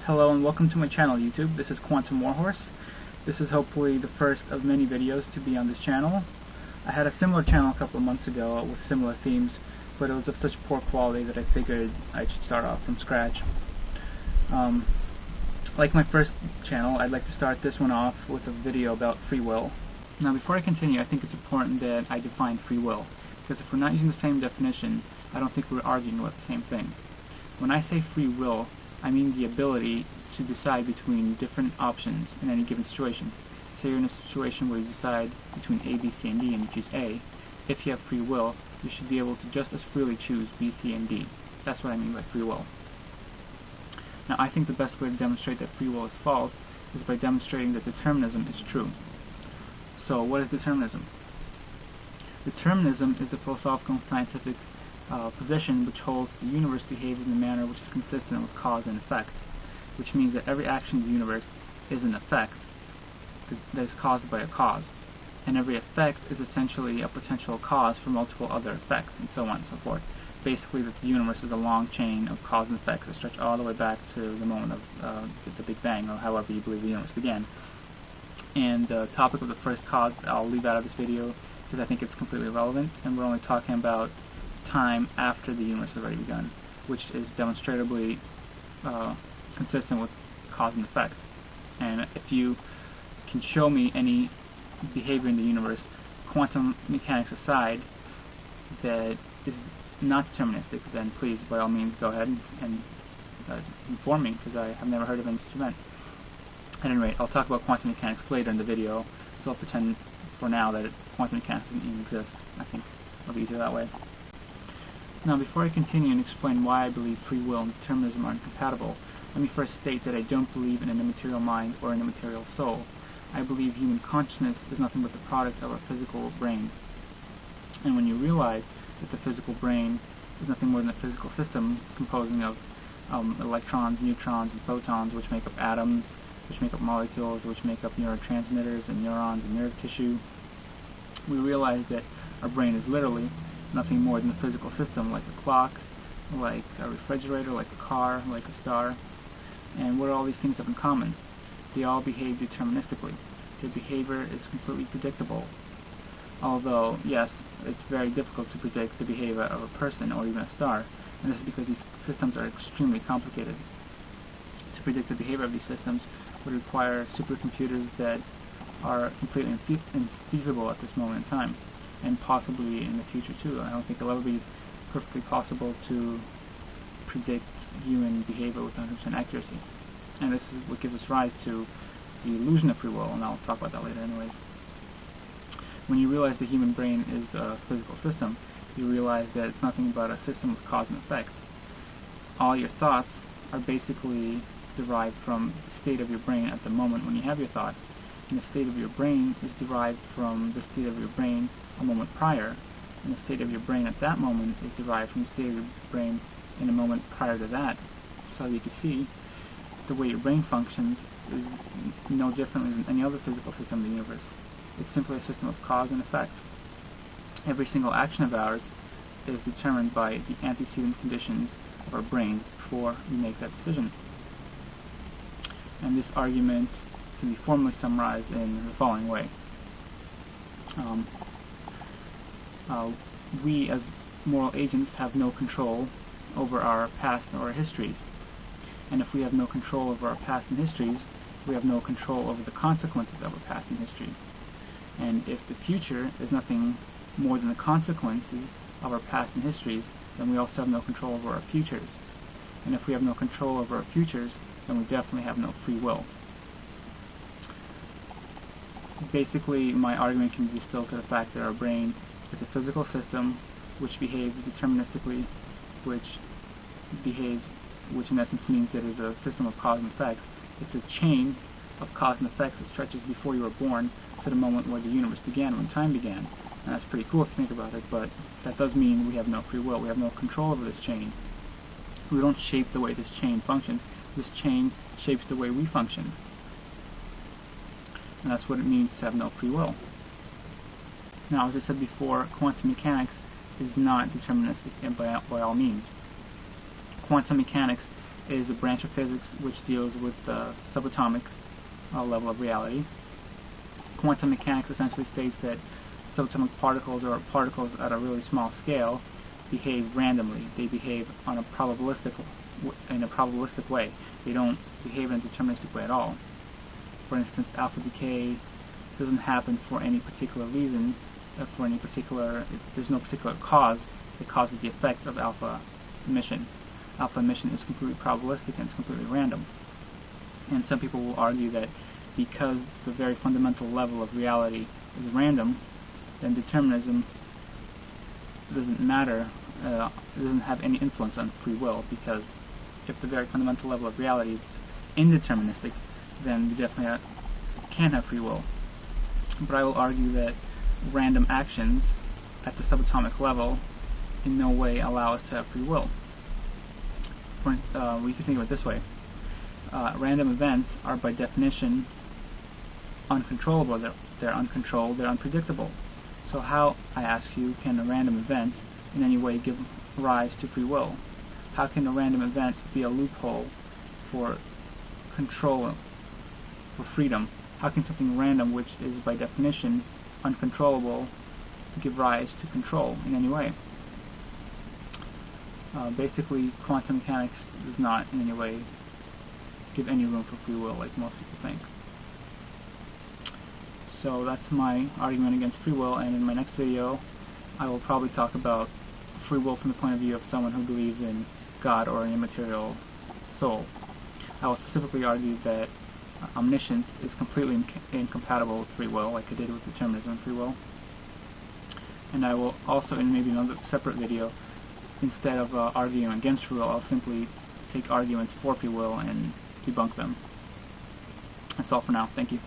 Hello and welcome to my channel YouTube. This is Quantum Warhorse. This is hopefully the first of many videos to be on this channel. I had a similar channel a couple of months ago with similar themes, but it was of such poor quality that I figured I should start off from scratch. Like my first channel, I'd like to start this one off with a video about free will. Now before I continue, I think it's important that I define free will, because if we're not using the same definition, I don't think we're arguing about the same thing. When I say free will, I mean the ability to decide between different options in any given situation. Say you're in a situation where you decide between A, B, C, and D and you choose A. If you have free will, you should be able to just as freely choose B, C, and D. That's what I mean by free will. Now I think the best way to demonstrate that free will is false is by demonstrating that determinism is true. So what is determinism? Determinism is the philosophical and scientific position which holds the universe behaves in a manner which is consistent with cause and effect, which means that every action in the universe is an effect that is caused by a cause, and every effect is essentially a potential cause for multiple other effects, and so on and so forth. Basically, that the universe is a long chain of cause and effects that stretch all the way back to the moment of the Big Bang, or however you believe the universe began. And the topic of the first cause I'll leave out of this video because I think it's completely irrelevant, and we're only talking about time after the universe has already begun, which is demonstrably consistent with cause and effect. And if you can show me any behavior in the universe, quantum mechanics aside, that is not deterministic, then please, by all means, go ahead and inform me, because I have never heard of any such event. At any rate, I'll talk about quantum mechanics later in the video, so I'll pretend for now that quantum mechanics doesn't even exist. I think it'll be easier that way. Now, before I continue and explain why I believe free will and determinism are incompatible, let me first state that I don't believe in an immaterial mind or an immaterial soul. I believe human consciousness is nothing but the product of our physical brain. And when you realize that the physical brain is nothing more than a physical system composing of electrons, neutrons, and photons, which make up atoms, which make up molecules, which make up neurotransmitters and neurons and nerve tissue, we realize that our brain is literally nothing more than a physical system, like a clock, like a refrigerator, like a car, like a star. And what do all these things have in common? They all behave deterministically. Their behavior is completely predictable. Although, yes, it's very difficult to predict the behavior of a person or even a star, and this is because these systems are extremely complicated. To predict the behavior of these systems would require supercomputers that are completely infeasible at this moment in time, and possibly in the future too. I don't think it'll ever be perfectly possible to predict human behavior with 100% accuracy. And this is what gives us rise to the illusion of free will, and I'll talk about that later anyways. When you realize the human brain is a physical system, you realize that it's nothing but a system of cause and effect. All your thoughts are basically derived from the state of your brain at the moment when you have your thought, and the state of your brain is derived from the state of your brain a moment prior, and the state of your brain at that moment is derived from the state of your brain in a moment prior to that. So you can see the way your brain functions is no differently than any other physical system in the universe. It's simply a system of cause and effect. Every single action of ours is determined by the antecedent conditions of our brain before we make that decision. And this argument can be formally summarized in the following way. We as moral agents have no control over our past or our histories. And if we have no control over our past and histories, we have no control over the consequences of our past and history. And if the future is nothing more than the consequences of our past and histories, then we also have no control over our futures. And if we have no control over our futures, then we definitely have no free will. Basically, my argument can be distilled to the fact that our brain is a physical system which behaves deterministically, which in essence means that it is a system of cause and effect. It's a chain of cause and effects that stretches before you were born to the moment where the universe began, when time began. And that's pretty cool if you think about it, but that does mean we have no free will. We have no control over this chain. We don't shape the way this chain functions. This chain shapes the way we function. And that's what it means to have no free will. Now, as I said before, quantum mechanics is not deterministic by all means. Quantum mechanics is a branch of physics which deals with the subatomic level of reality. Quantum mechanics essentially states that subatomic particles, or particles at a really small scale, behave randomly. They behave in a probabilistic way. They don't behave in a deterministic way at all. For instance, alpha decay doesn't happen for any particular reason, there's no particular cause that causes the effect of alpha emission. Alpha emission is completely probabilistic and it's completely random. And some people will argue that because the very fundamental level of reality is random, then determinism doesn't matter, it doesn't have any influence on free will, because if the very fundamental level of reality is indeterministic, then we definitely can have free will. But I will argue that random actions at the subatomic level in no way allow us to have free will. We can think of it this way. Random events are by definition uncontrollable. They're uncontrolled, they're unpredictable. So how, I ask you, can a random event in any way give rise to free will? How can a random event be a loophole for control, for freedom? How can something random, which is by definition uncontrollable, give rise to control in any way? Basically, quantum mechanics does not in any way give any room for free will like most people think. So that's my argument against free will, and in my next video I will probably talk about free will from the point of view of someone who believes in God or an immaterial soul. I will specifically argue that omniscience is completely incompatible with free will, like I did with determinism and free will. And I will also, in maybe another separate video, instead of arguing against free will, I'll simply take arguments for free will and debunk them. That's all for now. Thank you.